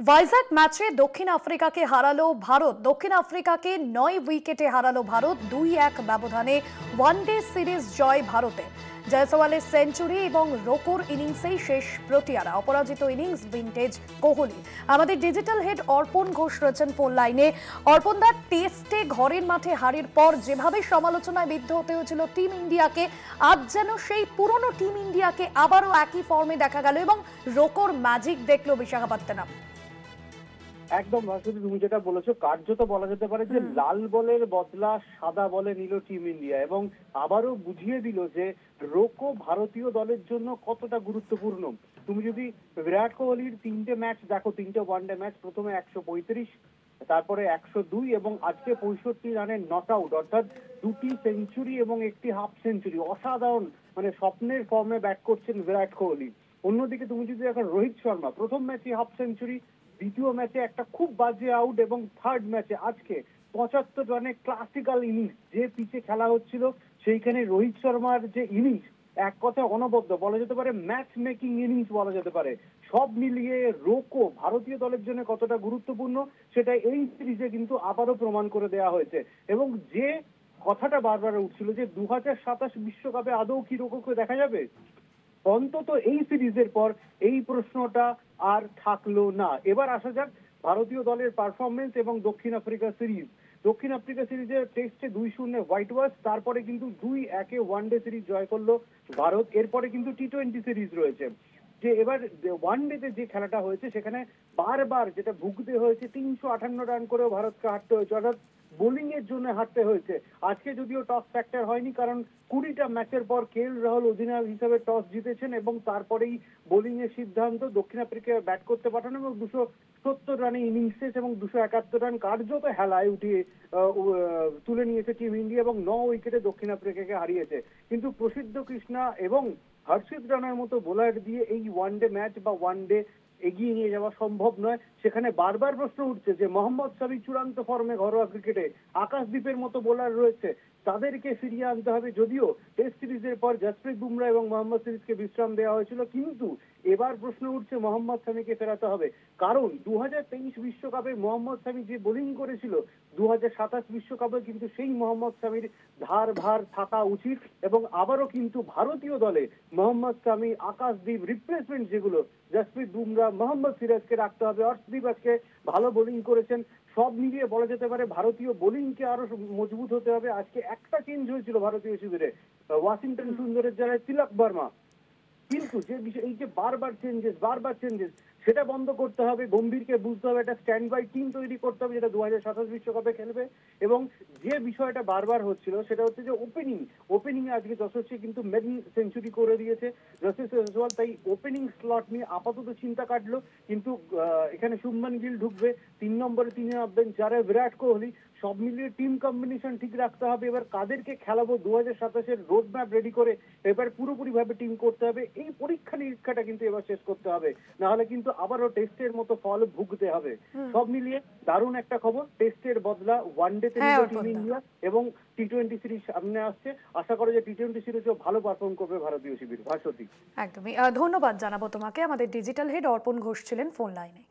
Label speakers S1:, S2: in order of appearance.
S1: ভাইজাগ ম্যাচে দক্ষিণ আফ্রিকাকে হারালো ভারত। দক্ষিণ আফ্রিকাকে 9 উইকেটে হারালো ভারত। 2-1 ব্যবধানে ওয়ানডে সিরিজ জয় ভারতে। জয়সওয়ালের সেঞ্চুরি এবং রোকোর ইনিংসেই শেষ প্রোটিয়ারা। অপরাজিত ইনিংস ভিন্টেজ কোহলি। আমাদের ডিজিটাল হেড অর্পণ ঘোষ রয়েছেন ফোন লাইনে। অর্পণদা, টেস্টে ঘরের মাঠে হারের পর যেভাবে সমালোচনায় বিদ্ধ হতে হয়েছিল টিম ইন্ডিয়াকে, আজ যেন সেই পুরনো টিম ইন্ডিয়াকে আবারও একই ফর্মে দেখা গেল এবং রোকোর ম্যাজিক দেখলো বিশাখাপত্তনম।
S2: একদম ভাস্বতী, তুমি যেটা বলেছো কার্যত বলা যেতে পারে যে লাল বলের বদলা সাদা বলে নিল টিম ইন্ডিয়া এবং আবারও বুঝিয়ে দিল যে রোকো ভারতীয় দলের জন্য কতটা গুরুত্বপূর্ণ। তুমি যদি বিরাট কোহলির 3টে ম্যাচ দেখো, 3টে ওয়ানডে ম্যাচ, প্রথমে 135, তারপরে 102 এবং আজকে 65 রানের নট আউট, অর্থাৎ 2টি সেঞ্চুরি এবং 1টি হাফ সেঞ্চুরি। অসাধারণ, মানে স্বপ্নের ফর্মে ব্যাট করছেন বিরাট কোহলি। অন্যদিকে তুমি যদি দেখো রোহিত শর্মা, প্রথম ম্যাচে হাফ সেঞ্চুরি, দ্বিতীয় ম্যাচে একটা খুব বাজে আউট এবং থার্ড ম্যাচে আজকে 75 রানে ক্লাসিক্যাল ইনিংস। যে পিচে খেলা হচ্ছিল সেইখানে রোহিত শর্মার যে ইনিংস, এক কথায় অনবদ্য, বলা যেতে পারে ম্যাচ মেকিং ইনিংস বলা যেতে পারে। সব মিলিয়ে রোকো ভারতীয় দলের জন্য কতটা গুরুত্বপূর্ণ সেটা এই সিরিজে কিন্তু আবারও প্রমাণ করে দেওয়া হয়েছে। এবং যে কথাটা বারবার উঠছিল যে 2027 বিশ্বকাপে আদৌ কি রোকোকে দেখা যাবে, অন্তত এই সিরিজের পর এই প্রশ্নটা আর থাকলো না। এবার আসা যাক ভারতীয় দলের পারফরমেন্স এবং দক্ষিণ আফ্রিকা সিরিজ। দক্ষিণ আফ্রিকা সিরিজে টেস্টে 2-0 হোয়াইট ওয়াশ, তারপরে কিন্তু 2-1 ওয়ানডে সিরিজ জয় করলো ভারত। এরপরে কিন্তু টি-20 সিরিজ রয়েছে। যে এবার ওয়ানডেতে যে খেলাটা হয়েছে সেখানে বারবার যেটা ভুগতে হয়েছে, 358 রান করেও ভারতকে হারতে হয়েছে, অর্থাৎ বোলিং এর জন্য হারতে হয়েছে। আজকে যদিও টস ফ্যাক্টর হয়নি, কারণ 20টা ম্যাচের পর কেএল রাহুল অধিনায়ক হিসেবে টস জিতেছেন এবং তারপরেই বোলিং এর সিদ্ধান্ত দক্ষিণ আফ্রিকায় ব্যাট করতে পাঠানো এবং 270 রানে ইনিংস শেষ এবং 271 রান কার্যত হেলায় উঠিয়ে তুলে নিয়েছে টিম ইন্ডিয়া এবং 9 উইকেটে দক্ষিণ আফ্রিকাকে হারিয়েছে। কিন্তু প্রসিদ্ধ কৃষ্ণা এবং হর্ষিত রানার মতো বোলার দিয়ে এই ওয়ানডে ম্যাচ বা ওয়ানডে এগিয়ে নিয়ে যাওয়া সম্ভব নয়। সেখানে বারবার প্রশ্ন উঠছে যে মোহাম্মদ শামি চূড়ান্ত ফর্মে ঘরোয়া ক্রিকেটে, আকাশদ্বীপের মতো বোলার রয়েছে, তাদেরকে ফিরিয়ে আনতে হবে। যদিও টেস্ট সিরিজের পর জসপ্রীত বুমরা এবং মোহাম্মদ সিরিজকে বিশ্রাম দেওয়া হয়েছিল, কিন্তু এবার প্রশ্ন উঠছে মোহাম্মদ শামিকে ফেরাতে হবে। কারণ 2023 বিশ্বকাপে মোহাম্মদ শামি যে বোলিং করেছিল, 2027 বিশ্বকাপে কিন্তু সেই মোহাম্মদ শামির ধার ভার থাকা উচিত। এবং আবারও কিন্তু ভারতীয় দলে মোহাম্মদ শামি, আকাশদ্বীপ, রিপ্লেসমেন্ট যেগুলো জসপ্রীত বুমরা, মোহাম্মদ সিরাজকে রাখতে হবে। অর্শদীপ আজকে ভালো বোলিং করেছেন। সব মিলিয়ে বলা যেতে পারে ভারতীয় বোলিংকে আরো মজবুত হতে হবে। আজকে একটা চেঞ্জ হয়েছিল ভারতীয় শিবিরে, ওয়াশিংটন সুন্দরের জায়গায় তিলক বর্মা। কিন্তু যে বিষয়, এই যে বারবার চেঞ্জেস সেটা বন্ধ করতে হবে। গম্ভীরকে বুঝতে হবে একটা স্ট্যান্ড বাই টিম তৈরি করতে হবে যেটা 2027 বিশ্বকাপে খেলবে। এবং যে বিষয়টা বারবার হচ্ছিল সেটা হচ্ছে যে ওপেনিং এ আজকে যশস্বী কিন্তু মেডেন সেঞ্চুরি করে দিয়েছে যশস্বী জয়সওয়াল, তাই ওপেনিং স্লট নিয়ে আপাতত চিন্তা কাটলো। কিন্তু এখানে শুভমান গিল ঢুকবে, 3 নম্বরে তিনি নামবেন, যারা বিরাট কোহলি। সব মিলিয়ে টিম কম্বিনেশন ঠিক রাখতে হবে। এবার কাদেরকে খেলাবো 2027-এর রোড ম্যাপ রেডি করে এবার পুরোপুরি ভাবে টিম করতে হবে। এই পরীক্ষা নিরীক্ষাটা কিন্তু এবার শেষ করতে হবে, না হলে কিন্তু আবারও টেস্টের মতো ফল ভুগতে হবে। সব মিলিয়ে দারুণ একটা খবর, টেস্টের বদলা ওয়ানডেতে নিল টিম ইন্ডিয়া এবং টি-20 সিরিজ সামনে আসছে। আশা করা যায় টি-20 সিরিজেও ভালো পারফর্ম করবে ভারতীয় শিবির। ভাস্বতী,
S1: একদমই ধন্যবাদ জানাবো তোমাকে। আমাদের ডিজিটাল হেড অর্পণ ঘোষ ছিলেন ফোন লাইনে।